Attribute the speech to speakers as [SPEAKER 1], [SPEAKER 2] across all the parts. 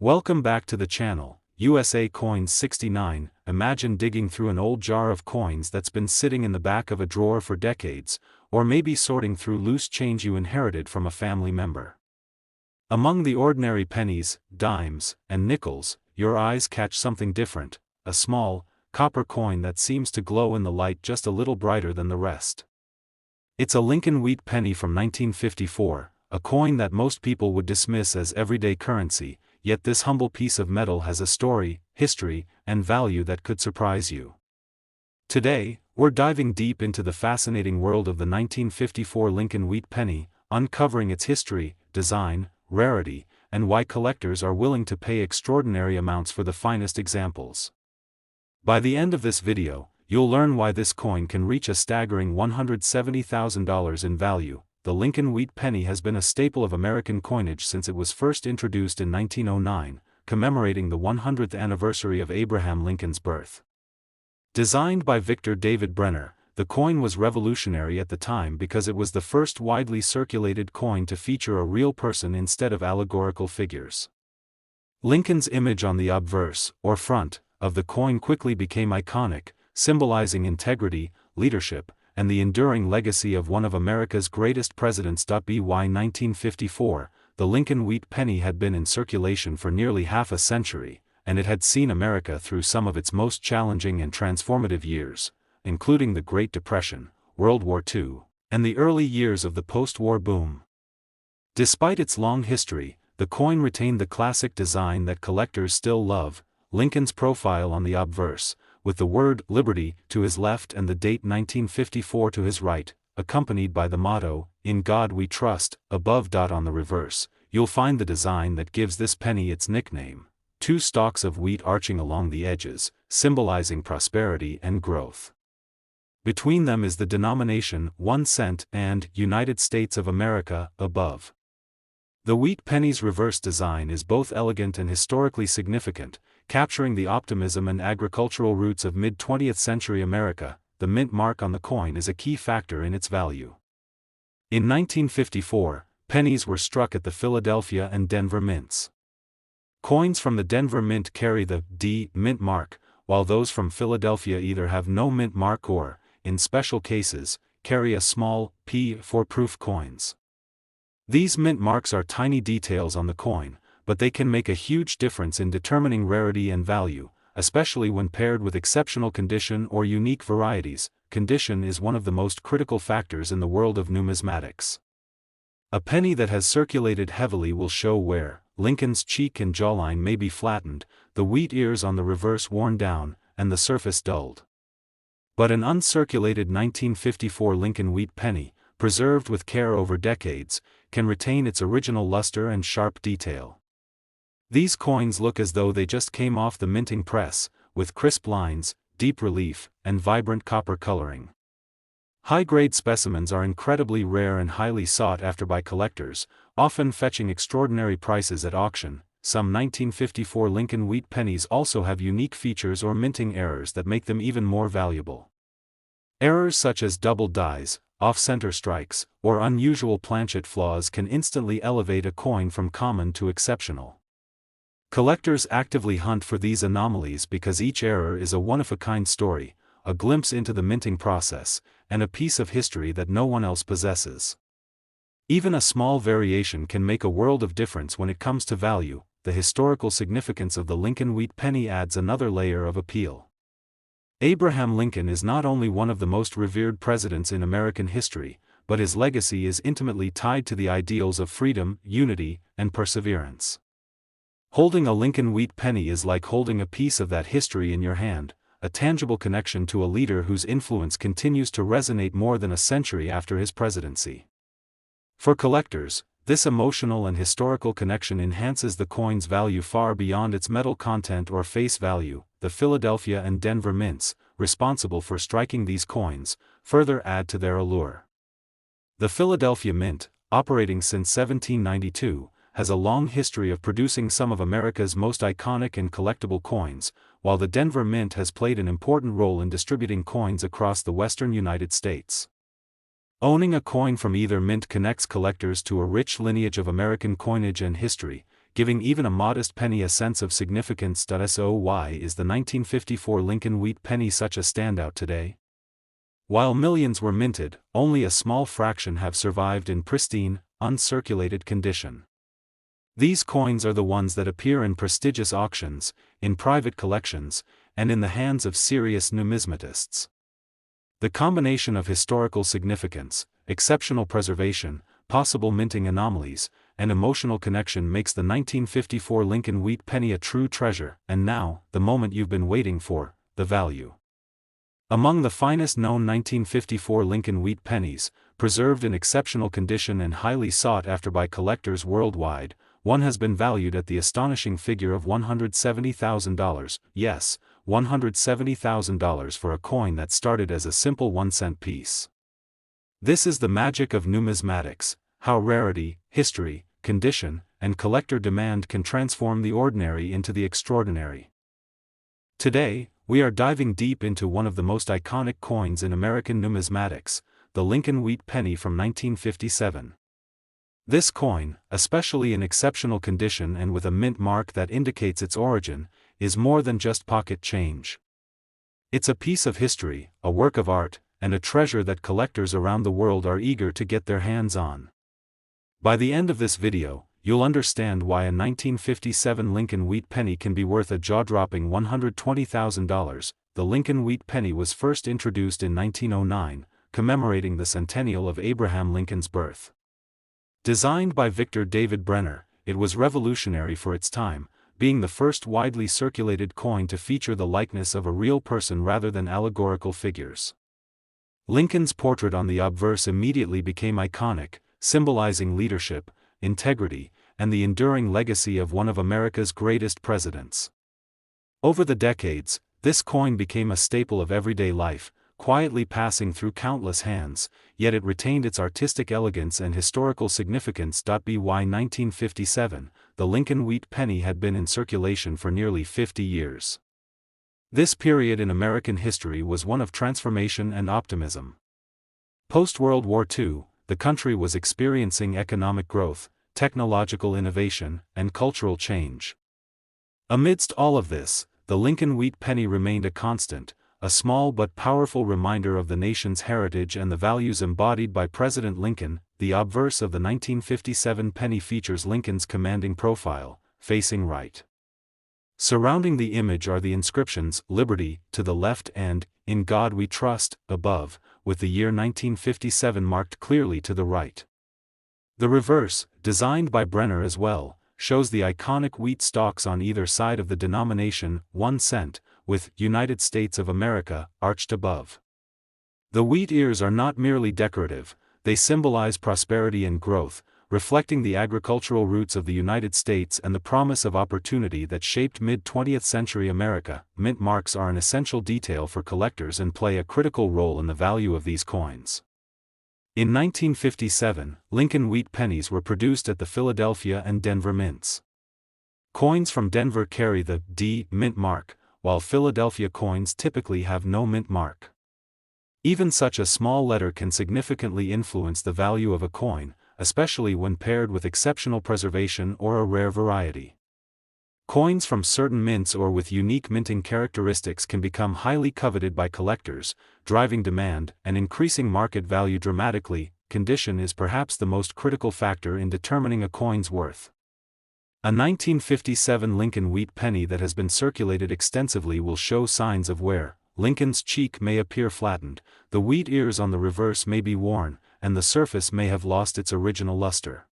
[SPEAKER 1] Welcome back to the channel, USA Coins 69. Imagine digging through an old jar of coins that's been sitting in the back of a drawer for decades, or maybe sorting through loose change you inherited from a family member. Among the ordinary pennies, dimes, and nickels, your eyes catch something different, a small, copper coin that seems to glow in the light just a little brighter than the rest. It's a Lincoln wheat penny from 1954, a coin that most people would dismiss as everyday currency. Yet this humble piece of metal has a story, history, and value that could surprise you. Today, we're diving deep into the fascinating world of the 1954 Lincoln wheat penny, uncovering its history, design, rarity, and why collectors are willing to pay extraordinary amounts for the finest examples. By the end of this video, you'll learn why this coin can reach a staggering $170,000 in value. The Lincoln wheat penny has been a staple of American coinage since it was first introduced in 1909, commemorating the 100th anniversary of Abraham Lincoln's birth. Designed by Victor David Brenner, the coin was revolutionary at the time because it was the first widely circulated coin to feature a real person instead of allegorical figures. Lincoln's image on the obverse, or front, of the coin quickly became iconic, symbolizing integrity, leadership, and the enduring legacy of one of America's greatest presidents. By 1954, the Lincoln wheat penny had been in circulation for nearly half a century, and it had seen America through some of its most challenging and transformative years, including the Great Depression, World War II, and the early years of the post-war boom. Despite its long history, the coin retained the classic design that collectors still love, Lincoln's profile on the obverse, with the word Liberty to his left and the date 1954 to his right, accompanied by the motto, "In God We Trust," above. On the reverse, you'll find the design that gives this penny its nickname, two stalks of wheat arching along the edges, symbolizing prosperity and growth. Between them is the denomination 1 cent and United States of America above. The wheat penny's reverse design is both elegant and historically significant, capturing the optimism and agricultural roots of mid-20th century America. The mint mark on the coin is a key factor in its value. In 1954, pennies were struck at the Philadelphia and Denver mints. Coins from the Denver mint carry the D mint mark, while those from Philadelphia either have no mint mark or, in special cases, carry a small P for proof coins. These mint marks are tiny details on the coin, but they can make a huge difference in determining rarity and value, especially when paired with exceptional condition or unique varieties. Condition is one of the most critical factors in the world of numismatics. A penny that has circulated heavily will show wear. Lincoln's cheek and jawline may be flattened, the wheat ears on the reverse worn down, and the surface dulled. But an uncirculated 1954 Lincoln wheat penny, preserved with care over decades, can retain its original luster and sharp detail. These coins look as though they just came off the minting press, with crisp lines, deep relief, and vibrant copper coloring. High-grade specimens are incredibly rare and highly sought after by collectors, often fetching extraordinary prices at auction. Some 1954 Lincoln wheat pennies also have unique features or minting errors that make them even more valuable. Errors such as double dies, off-center strikes, or unusual planchet flaws can instantly elevate a coin from common to exceptional. Collectors actively hunt for these anomalies because each error is a one-of-a-kind story, a glimpse into the minting process, and a piece of history that no one else possesses. Even a small variation can make a world of difference when it comes to value. The historical significance of the Lincoln wheat penny adds another layer of appeal. Abraham Lincoln is not only one of the most revered presidents in American history, but his legacy is intimately tied to the ideals of freedom, unity, and perseverance. Holding a Lincoln wheat penny is like holding a piece of that history in your hand, a tangible connection to a leader whose influence continues to resonate more than a century after his presidency. For collectors, this emotional and historical connection enhances the coin's value far beyond its metal content or face value. The Philadelphia and Denver mints, responsible for striking these coins, further add to their allure. The Philadelphia Mint, operating since 1792, has a long history of producing some of America's most iconic and collectible coins, while the Denver Mint has played an important role in distributing coins across the western United States. Owning a coin from either mint connects collectors to a rich lineage of American coinage and history, giving even a modest penny a sense of significance. So why is the 1954 Lincoln wheat penny such a standout today? While millions were minted, only a small fraction have survived in pristine, uncirculated condition. These coins are the ones that appear in prestigious auctions, in private collections, and in the hands of serious numismatists. The combination of historical significance, exceptional preservation, possible minting anomalies, and emotional connection makes the 1954 Lincoln wheat penny a true treasure. And now, the moment you've been waiting for, the value. Among the finest known 1954 Lincoln wheat pennies, preserved in exceptional condition and highly sought after by collectors worldwide, one has been valued at the astonishing figure of $170,000, yes, $170,000 for a coin that started as a simple 1-cent piece. This is the magic of numismatics, how rarity, history, condition, and collector demand can transform the ordinary into the extraordinary. Today, we are diving deep into one of the most iconic coins in American numismatics, the Lincoln wheat penny from 1957. This coin, especially in exceptional condition and with a mint mark that indicates its origin, is more than just pocket change. It's a piece of history, a work of art, and a treasure that collectors around the world are eager to get their hands on. By the end of this video, you'll understand why a 1957 Lincoln wheat penny can be worth a jaw-dropping $120,000. The Lincoln wheat penny was first introduced in 1909, commemorating the centennial of Abraham Lincoln's birth. Designed by Victor David Brenner, it was revolutionary for its time, being the first widely circulated coin to feature the likeness of a real person rather than allegorical figures. Lincoln's portrait on the obverse immediately became iconic, symbolizing leadership, integrity, and the enduring legacy of one of America's greatest presidents. Over the decades, this coin became a staple of everyday life, quietly passing through countless hands, yet it retained its artistic elegance and historical significance. By 1957, the Lincoln wheat penny had been in circulation for nearly 50 years. This period in American history was one of transformation and optimism. Post-World War II, the country was experiencing economic growth, technological innovation, and cultural change. Amidst all of this, the Lincoln wheat penny remained a constant, a small but powerful reminder of the nation's heritage and the values embodied by President Lincoln. The obverse of the 1957 penny features Lincoln's commanding profile, facing right. Surrounding the image are the inscriptions, "Liberty," to the left and, "In God We Trust," above, with the year 1957 marked clearly to the right. The reverse, designed by Brenner as well, shows the iconic wheat stalks on either side of the denomination, 1 cent, with "United States of America" arched above. The wheat ears are not merely decorative, they symbolize prosperity and growth, reflecting the agricultural roots of the United States and the promise of opportunity that shaped mid-20th century America. Mint marks are an essential detail for collectors and play a critical role in the value of these coins. In 1957, Lincoln wheat pennies were produced at the Philadelphia and Denver mints. Coins from Denver carry the D mint mark, while Philadelphia coins typically have no mint mark. Even such a small letter can significantly influence the value of a coin, especially when paired with exceptional preservation or a rare variety. Coins from certain mints or with unique minting characteristics can become highly coveted by collectors, driving demand and increasing market value dramatically. Condition is perhaps the most critical factor in determining a coin's worth. A 1957 Lincoln wheat penny that has been circulated extensively will show signs of wear. Lincoln's cheek may appear flattened, the wheat ears on the reverse may be worn, and the surface may have lost its original luster.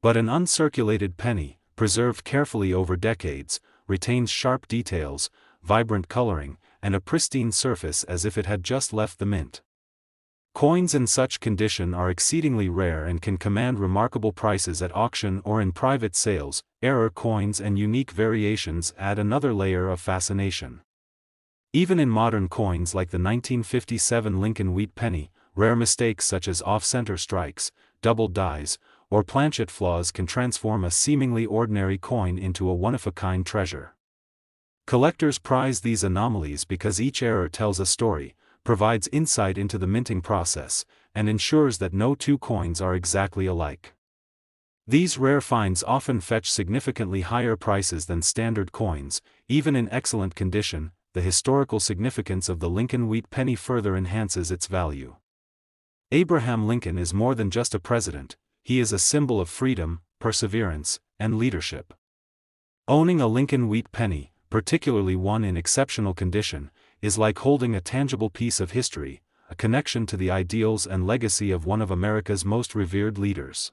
[SPEAKER 1] But an uncirculated penny, preserved carefully over decades, retains sharp details, vibrant coloring, and a pristine surface as if it had just left the mint. Coins in such condition are exceedingly rare and can command remarkable prices at auction or in private sales. Error coins and unique variations add another layer of fascination. Even in modern coins like the 1957 Lincoln wheat penny, rare mistakes such as off-center strikes, double dies, or planchet flaws can transform a seemingly ordinary coin into a one-of-a-kind treasure. Collectors prize these anomalies because each error tells a story, provides insight into the minting process, and ensures that no two coins are exactly alike. These rare finds often fetch significantly higher prices than standard coins. Even in excellent condition, the historical significance of the Lincoln wheat penny further enhances its value. Abraham Lincoln is more than just a president, he is a symbol of freedom, perseverance, and leadership. Owning a Lincoln wheat penny, particularly one in exceptional condition, is like holding a tangible piece of history, a connection to the ideals and legacy of one of America's most revered leaders.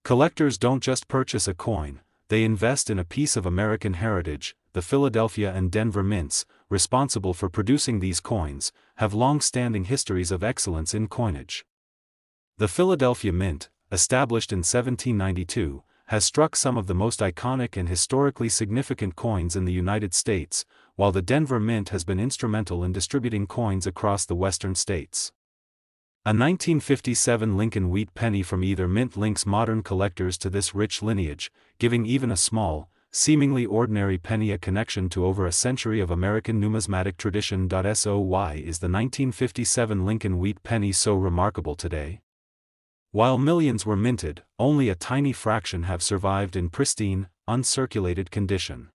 [SPEAKER 1] Collectors don't just purchase a coin, they invest in a piece of American heritage. The Philadelphia and Denver mints, responsible for producing these coins, have long-standing histories of excellence in coinage. The Philadelphia Mint, established in 1792, has struck some of the most iconic and historically significant coins in the United States, while the Denver Mint has been instrumental in distributing coins across the western states. A 1957 Lincoln wheat penny from either mint links modern collectors to this rich lineage, giving even a small, seemingly ordinary penny a connection to over a century of American numismatic tradition. So why is the 1957 Lincoln wheat penny so remarkable today? While millions were minted, only a tiny fraction have survived in pristine, uncirculated condition.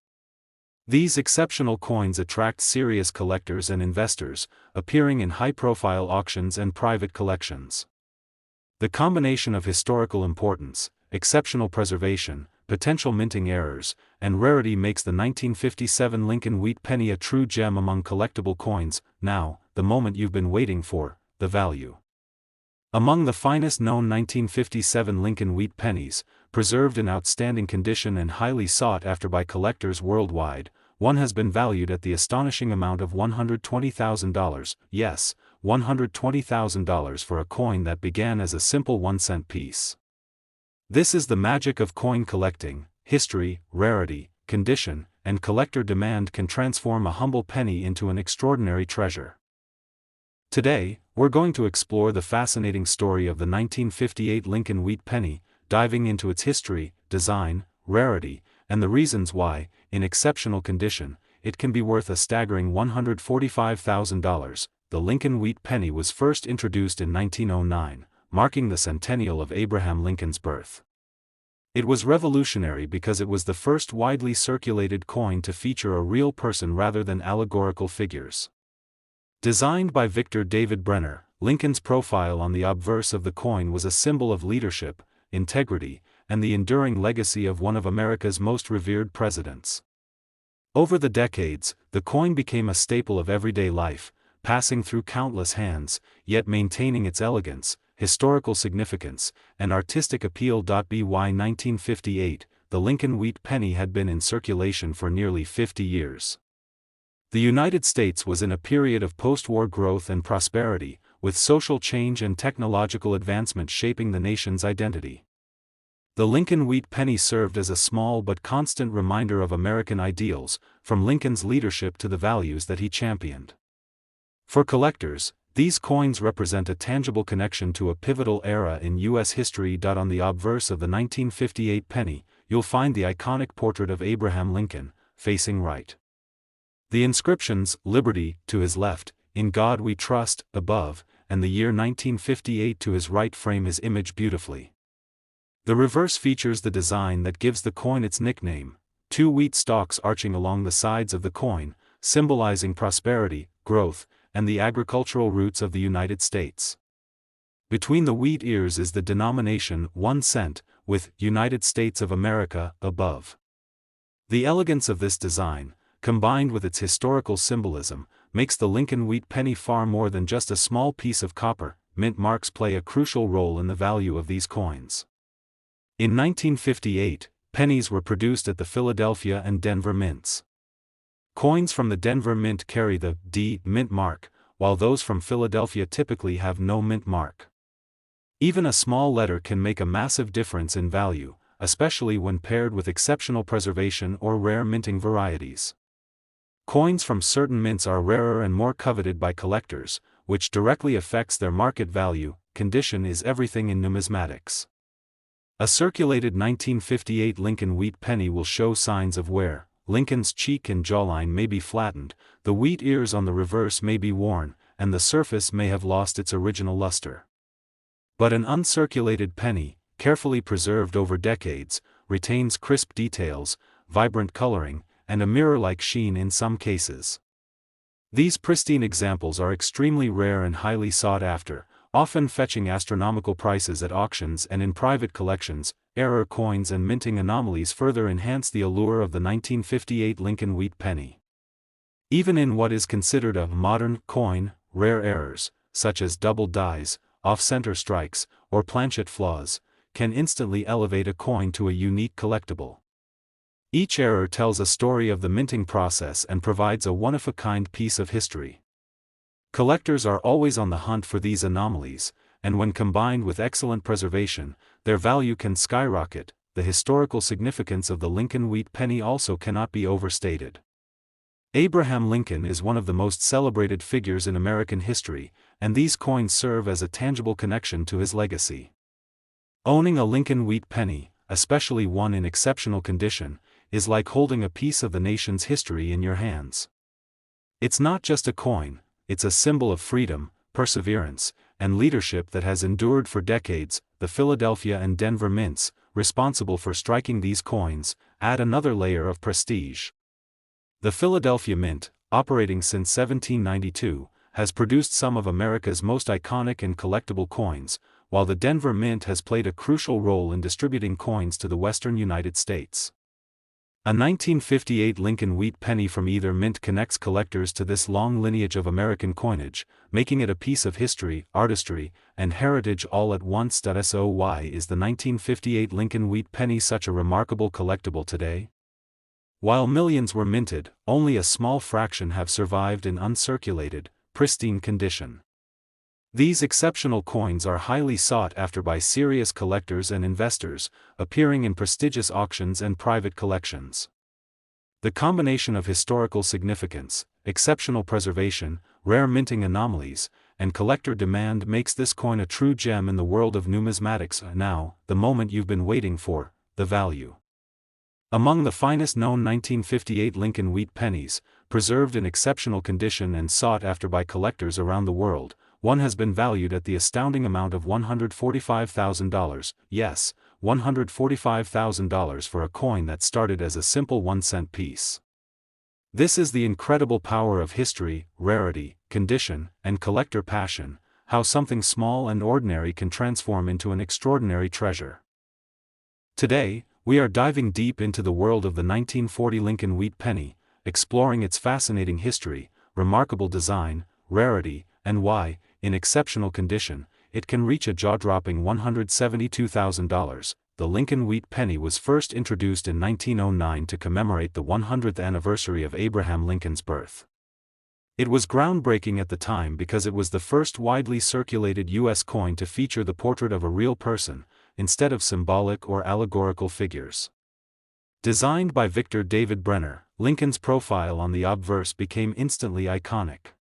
[SPEAKER 1] These exceptional coins attract serious collectors and investors, appearing in high-profile auctions and private collections. The combination of historical importance, exceptional preservation, potential minting errors, and rarity makes the 1957 Lincoln wheat penny a true gem among collectible coins. Now, the moment you've been waiting for, the value. Among the finest known 1957 Lincoln wheat pennies, preserved in outstanding condition and highly sought after by collectors worldwide, one has been valued at the astonishing amount of $120,000, yes, $120,000 for a coin that began as a simple 1-cent piece. This is the magic of coin collecting. History, rarity, condition, and collector demand can transform a humble penny into an extraordinary treasure. Today, we're going to explore the fascinating story of the 1958 Lincoln wheat penny, diving into its history, design, rarity, and the reasons why, in exceptional condition, it can be worth a staggering $145,000. The Lincoln wheat penny was first introduced in 1909, marking the centennial of Abraham Lincoln's birth. It was revolutionary because it was the first widely circulated coin to feature a real person rather than allegorical figures. Designed by Victor David Brenner, Lincoln's profile on the obverse of the coin was a symbol of leadership, integrity, and the enduring legacy of one of America's most revered presidents. Over the decades, the coin became a staple of everyday life, passing through countless hands, yet maintaining its elegance, historical significance, and artistic appeal. By 1958, the Lincoln wheat penny had been in circulation for nearly 50 years. The United States was in a period of post-war growth and prosperity, with social change and technological advancement shaping the nation's identity. The Lincoln wheat penny served as a small but constant reminder of American ideals, from Lincoln's leadership to the values that he championed. For collectors, these coins represent a tangible connection to a pivotal era in U.S. history. On the obverse of the 1958 penny, you'll find the iconic portrait of Abraham Lincoln, facing right. The inscriptions, "Liberty," to his left, "In God We Trust," above, and the year 1958 to his right frame his image beautifully. The reverse features the design that gives the coin its nickname, two wheat stalks arching along the sides of the coin, symbolizing prosperity, growth, and the agricultural roots of the United States. Between the wheat ears is the denomination 1 cent, with "United States of America" above. The elegance of this design, combined with its historical symbolism, makes the Lincoln wheat penny far more than just a small piece of copper. Mint marks play a crucial role in the value of these coins. In 1958, pennies were produced at the Philadelphia and Denver mints. Coins from the Denver mint carry the D mint mark, while those from Philadelphia typically have no mint mark. Even a small letter can make a massive difference in value, especially when paired with exceptional preservation or rare minting varieties. Coins from certain mints are rarer and more coveted by collectors, which directly affects their market value. Condition is everything in numismatics. A circulated 1958 Lincoln wheat penny will show signs of wear. Lincoln's cheek and jawline may be flattened, the wheat ears on the reverse may be worn, and the surface may have lost its original luster. But an uncirculated penny, carefully preserved over decades, retains crisp details, vibrant coloring, and a mirror-like sheen in some cases. These pristine examples are extremely rare and highly sought after, often fetching astronomical prices at auctions and in private collections. Error coins and minting anomalies further enhance the allure of the 1958 Lincoln wheat penny. Even in what is considered a modern coin, rare errors, such as double dies, off-center strikes, or planchet flaws, can instantly elevate a coin to a unique collectible. Each error tells a story of the minting process and provides a one-of-a-kind piece of history. Collectors are always on the hunt for these anomalies, and when combined with excellent preservation, their value can skyrocket. The historical significance of the Lincoln wheat penny also cannot be overstated. Abraham Lincoln is one of the most celebrated figures in American history, and these coins serve as a tangible connection to his legacy. Owning a Lincoln wheat penny, especially one in exceptional condition, is like holding a piece of the nation's history in your hands. It's not just a coin, it's a symbol of freedom, perseverance, and leadership that has endured for decades. The Philadelphia and Denver mints, responsible for striking these coins, add another layer of prestige. The Philadelphia Mint, operating since 1792, has produced some of America's most iconic and collectible coins, while the Denver Mint has played a crucial role in distributing coins to the western United States. A 1958 Lincoln wheat penny from either mint connects collectors to this long lineage of American coinage, making it a piece of history, artistry, and heritage all at once. So why is the 1958 Lincoln wheat penny such a remarkable collectible today? While millions were minted, only a small fraction have survived in uncirculated, pristine condition. These exceptional coins are highly sought after by serious collectors and investors, appearing in prestigious auctions and private collections. The combination of historical significance, exceptional preservation, rare minting anomalies, and collector demand makes this coin a true gem in the world of numismatics. Now, the moment you've been waiting for, the value. Among the finest known 1958 Lincoln wheat pennies, preserved in exceptional condition and sought after by collectors around the world, one has been valued at the astounding amount of $145,000, yes, $145,000 for a coin that started as a simple 1-cent piece. This is the incredible power of history, rarity, condition, and collector passion, how something small and ordinary can transform into an extraordinary treasure. Today, we are diving deep into the world of the 1940 Lincoln wheat penny, exploring its fascinating history, remarkable design, rarity, and why, in exceptional condition, it can reach a jaw-dropping $172,000. The Lincoln wheat penny was first introduced in 1909 to commemorate the 100th anniversary of Abraham Lincoln's birth. It was groundbreaking at the time because it was the first widely circulated U.S. coin to feature the portrait of a real person, instead of symbolic or allegorical figures. Designed by Victor David Brenner, Lincoln's profile on the obverse became instantly iconic.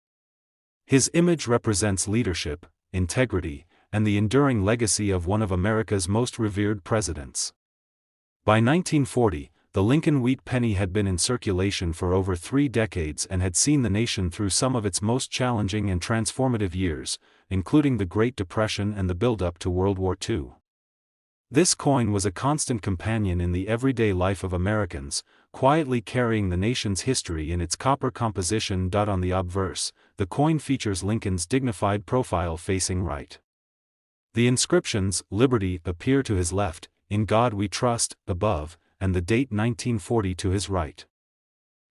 [SPEAKER 1] His image represents leadership, integrity, and the enduring legacy of one of America's most revered presidents. By 1940, the Lincoln wheat penny had been in circulation for over 3 decades and had seen the nation through some of its most challenging and transformative years, including the Great Depression and the build-up to World War II. This coin was a constant companion in the everyday life of Americans, quietly carrying the nation's history in its copper composition. On the obverse, the coin features Lincoln's dignified profile facing right. The inscriptions, "Liberty," appear to his left, "In God We Trust," above, and the date 1940 to his right.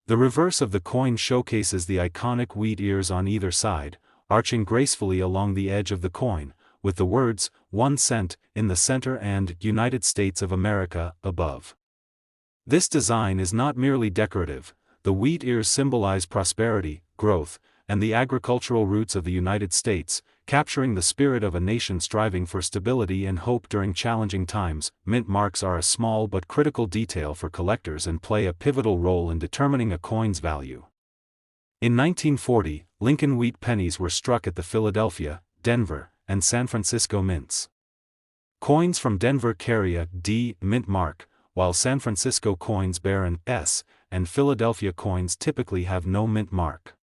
[SPEAKER 1] The reverse of the coin showcases the iconic wheat ears on either side, arching gracefully along the edge of the coin, with the words, 1 cent, in the center and United States of America, above. This design is not merely decorative. The wheat ears symbolize prosperity, growth, and the agricultural roots of the United States, capturing the spirit of a nation striving for stability and hope during challenging times. Mint marks are a small but critical detail for collectors and play a pivotal role in determining a coin's value. In 1940, Lincoln wheat pennies were struck at the Philadelphia, Denver, and San Francisco mints. Coins from Denver carry a D mint mark, while San Francisco coins bear an S, and Philadelphia coins typically have no mint mark.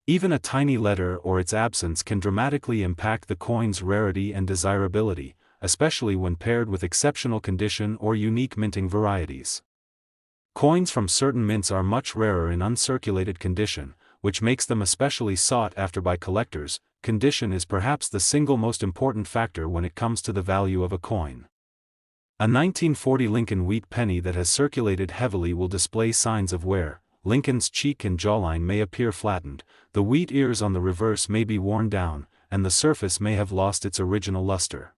[SPEAKER 1] Even a tiny letter or its absence can dramatically impact the coin's rarity and desirability. especially when paired with exceptional condition or unique minting varieties. Coins from certain mints are much rarer in uncirculated condition, which makes them especially sought after by collectors. Condition is perhaps the single most important factor when it comes to the value of a coin. A 1940 Lincoln wheat penny that has circulated heavily will display signs of wear. Lincoln's cheek and jawline may appear flattened, the wheat ears on the reverse may be worn down, and the surface may have lost its original luster.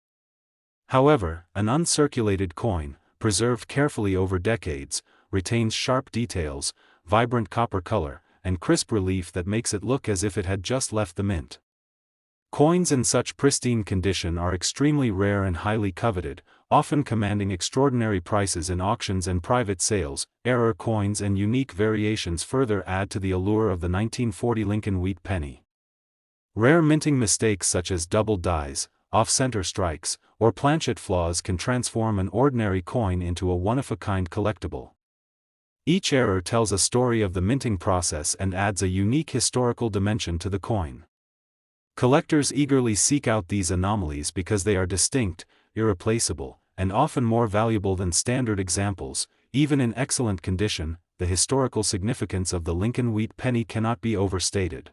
[SPEAKER 1] However, an uncirculated coin, preserved carefully over decades, retains sharp details, vibrant copper color, and crisp relief that makes it look as if it had just left the mint. Coins in such pristine condition are extremely rare and highly coveted, often commanding extraordinary prices in auctions and private sales. Error coins and unique variations further add to the allure of the 1940 Lincoln wheat penny. Rare minting mistakes such as double dies, off-center strikes, or planchet flaws can transform an ordinary coin into a one-of-a-kind collectible. Each error tells a story of the minting process and adds a unique historical dimension to the coin. Collectors eagerly seek out these anomalies because they are distinct, irreplaceable, and often more valuable than standard examples. Even in excellent condition, the historical significance of the Lincoln wheat penny cannot be overstated.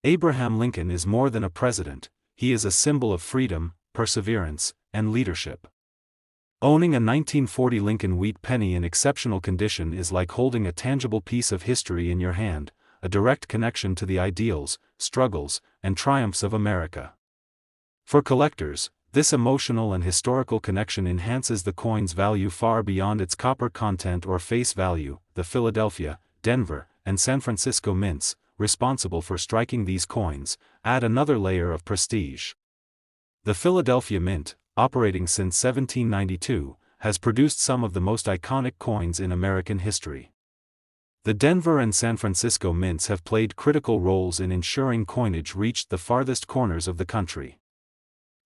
[SPEAKER 1] Abraham Lincoln is more than a president, he is a symbol of freedom, perseverance, and leadership. Owning a 1940 Lincoln wheat penny in exceptional condition is like holding a tangible piece of history in your hand, a direct connection to the ideals, struggles, and triumphs of America. For collectors, this emotional and historical connection enhances the coin's value far beyond its copper content or face value. The Philadelphia, Denver, and San Francisco mints, responsible for striking these coins, add another layer of prestige. The Philadelphia Mint, operating since 1792, has produced some of the most iconic coins in American history. The Denver and San Francisco mints have played critical roles in ensuring coinage reached the farthest corners of the country.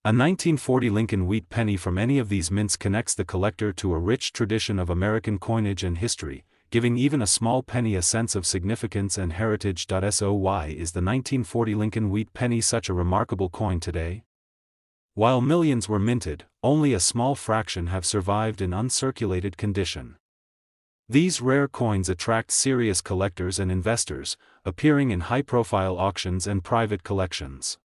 [SPEAKER 1] A 1940 Lincoln wheat penny from any of these mints connects the collector to a rich tradition of American coinage and history, giving even a small penny a sense of significance and heritage. So why is the 1940 Lincoln wheat penny such a remarkable coin today? While millions were minted, only a small fraction have survived in uncirculated condition. These rare coins attract serious collectors and investors, appearing in high-profile auctions and private collections.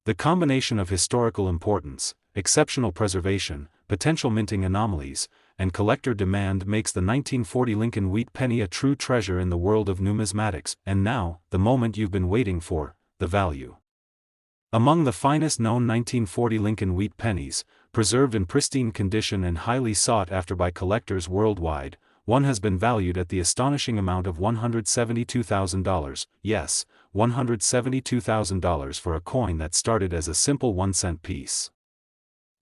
[SPEAKER 1] The combination of historical importance, exceptional preservation, potential minting anomalies, and collector demand makes the 1940 Lincoln wheat penny a true treasure in the world of numismatics. And now, the moment you've been waiting for, the value. Among the finest known 1940 Lincoln wheat pennies, preserved in pristine condition and highly sought after by collectors worldwide, one has been valued at the astonishing amount of $172,000, yes, $172,000 for a coin that started as a simple 1-cent piece.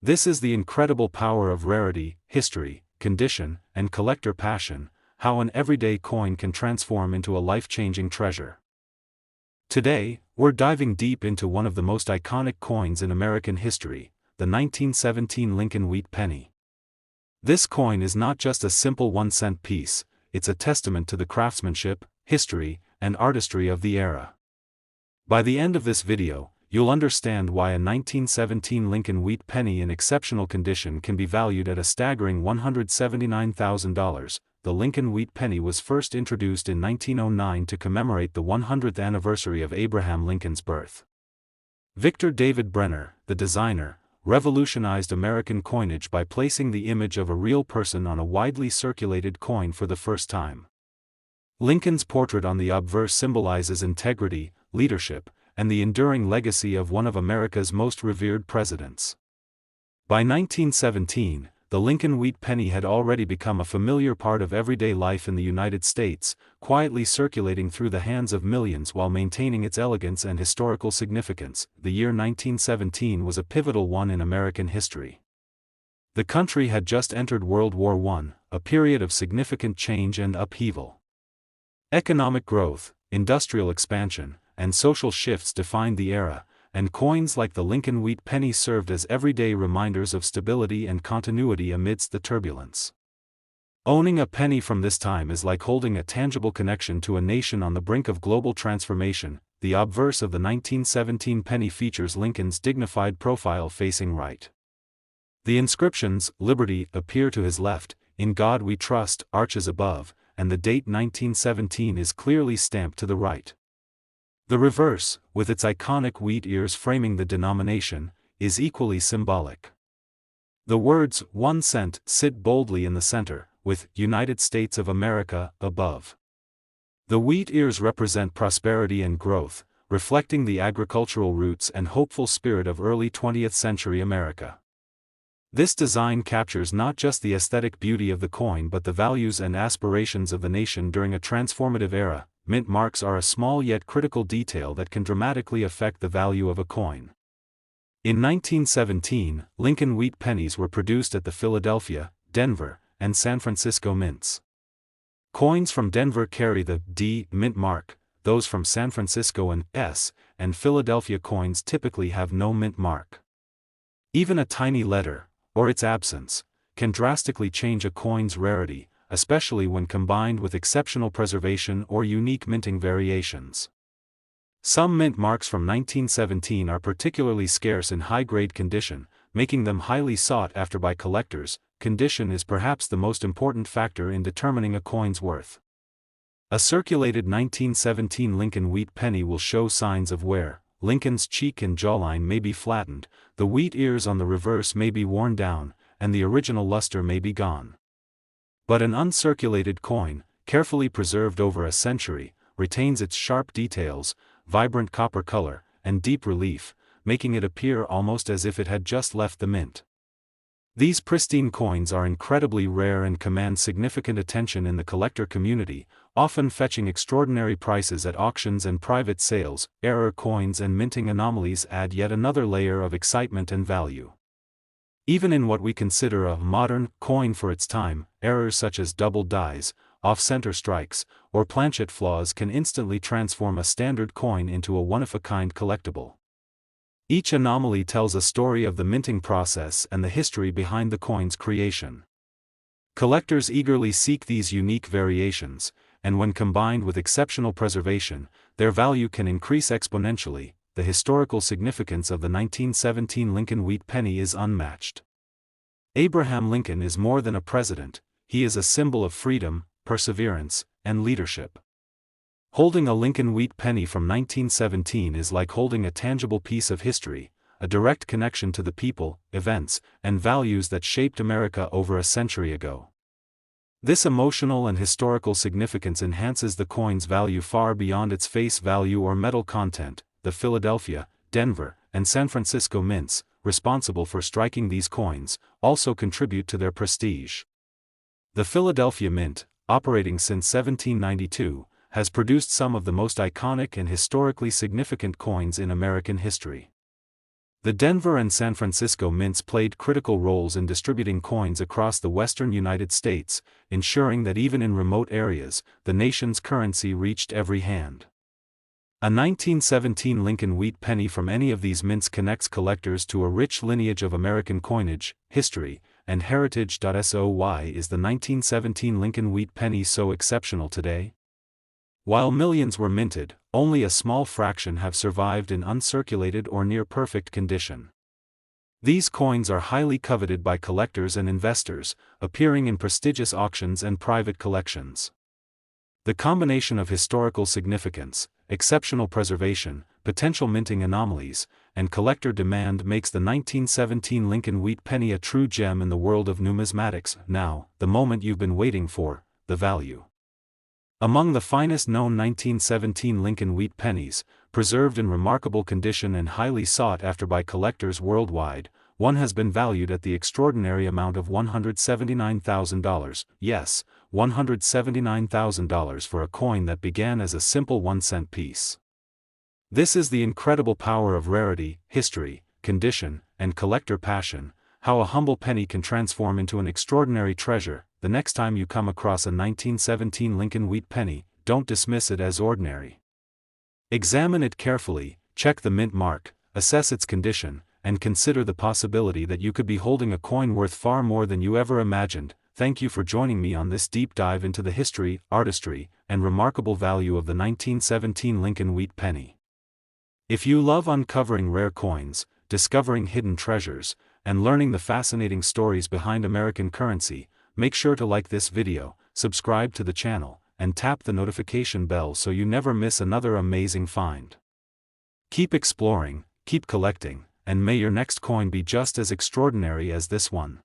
[SPEAKER 1] This is the incredible power of rarity, history, condition, and collector passion, how an everyday coin can transform into a life-changing treasure. Today, we're diving deep into one of the most iconic coins in American history, the 1917 Lincoln wheat penny. This coin is not just a simple 1-cent piece, it's a testament to the craftsmanship, history, and artistry of the era. By the end of this video, you'll understand why a 1917 Lincoln wheat penny in exceptional condition can be valued at a staggering $179,000. The Lincoln wheat penny was first introduced in 1909 to commemorate the 100th anniversary of Abraham Lincoln's birth. Victor David Brenner, the designer, revolutionized American coinage by placing the image of a real person on a widely circulated coin for the first time. Lincoln's portrait on the obverse symbolizes integrity, leadership, and the enduring legacy of one of America's most revered presidents. By 1917, the Lincoln wheat penny had already become a familiar part of everyday life in the United States, quietly circulating through the hands of millions while maintaining its elegance and historical significance. The year 1917 was a pivotal one in American history. The country had just entered World War I, a period of significant change and upheaval. Economic growth, industrial expansion, and social shifts defined the era, and coins like the Lincoln wheat penny served as everyday reminders of stability and continuity amidst the turbulence. Owning a penny from this time is like holding a tangible connection to a nation on the brink of global transformation. The obverse of the 1917 penny features Lincoln's dignified profile facing right. The inscriptions, "Liberty," appear to his left, "In God We Trust," arches above, and the date 1917 is clearly stamped to the right. The reverse, with its iconic wheat ears framing the denomination, is equally symbolic. The words, 1 cent, sit boldly in the center, with "United States of America" above. The wheat ears represent prosperity and growth, reflecting the agricultural roots and hopeful spirit of early 20th century America. This design captures not just the aesthetic beauty of the coin but the values and aspirations of the nation during a transformative era. Mint marks are a small yet critical detail that can dramatically affect the value of a coin. In 1917, Lincoln wheat pennies were produced at the Philadelphia, Denver, and San Francisco mints. Coins from Denver carry the D mint mark, those from San Francisco an S, and Philadelphia coins typically have no mint mark. Even a tiny letter, or its absence, can drastically change a coin's rarity, especially when combined with exceptional preservation or unique minting variations. Some mint marks from 1917 are particularly scarce in high-grade condition, making them highly sought after by collectors. Condition is perhaps the most important factor in determining a coin's worth. A circulated 1917 Lincoln wheat penny will show signs of wear. Lincoln's cheek and jawline may be flattened, the wheat ears on the reverse may be worn down, and the original luster may be gone. But an uncirculated coin, carefully preserved over a century, retains its sharp details, vibrant copper color, and deep relief, making it appear almost as if it had just left the mint. These pristine coins are incredibly rare and command significant attention in the collector community, often fetching extraordinary prices at auctions and private sales. Error coins and minting anomalies add yet another layer of excitement and value. Even in what we consider a modern coin for its time, errors such as double dies, off-center strikes, or planchet flaws can instantly transform a standard coin into a one-of-a-kind collectible. Each anomaly tells a story of the minting process and the history behind the coin's creation. Collectors eagerly seek these unique variations, and when combined with exceptional preservation, their value can increase exponentially. The historical significance of the 1917 Lincoln wheat penny is unmatched. Abraham Lincoln is more than a president, he is a symbol of freedom, perseverance, and leadership. Holding a Lincoln wheat penny from 1917 is like holding a tangible piece of history, a direct connection to the people, events, and values that shaped America over a century ago. This emotional and historical significance enhances the coin's value far beyond its face value or metal content. The Philadelphia, Denver, and San Francisco mints, responsible for striking these coins, also contribute to their prestige. The Philadelphia Mint, operating since 1792, has produced some of the most iconic and historically significant coins in American history. The Denver and San Francisco mints played critical roles in distributing coins across the western United States, ensuring that even in remote areas, the nation's currency reached every hand. A 1917 Lincoln wheat penny from any of these mints connects collectors to a rich lineage of American coinage, history, and heritage. So why is the 1917 Lincoln wheat penny so exceptional today? While millions were minted, only a small fraction have survived in uncirculated or near-perfect condition. These coins are highly coveted by collectors and investors, appearing in prestigious auctions and private collections. The combination of historical significance, exceptional preservation, potential minting anomalies, and collector demand makes the 1917 Lincoln wheat penny a true gem in the world of numismatics. Now, the moment you've been waiting for, the value. Among the finest known 1917 Lincoln wheat pennies, preserved in remarkable condition and highly sought after by collectors worldwide, one has been valued at the extraordinary amount of $179,000, yes, $179,000 for a coin that began as a simple 1-cent piece. This is the incredible power of rarity, history, condition, and collector passion, how a humble penny can transform into an extraordinary treasure. The next time you come across a 1917 Lincoln wheat penny, don't dismiss it as ordinary. Examine it carefully, check the mint mark, assess its condition, and consider the possibility that you could be holding a coin worth far more than you ever imagined. Thank you for joining me on this deep dive into the history, artistry, and remarkable value of the 1917 Lincoln wheat penny. If you love uncovering rare coins, discovering hidden treasures, and learning the fascinating stories behind American currency, make sure to like this video, subscribe to the channel, and tap the notification bell so you never miss another amazing find. Keep exploring, keep collecting, and may your next coin be just as extraordinary as this one.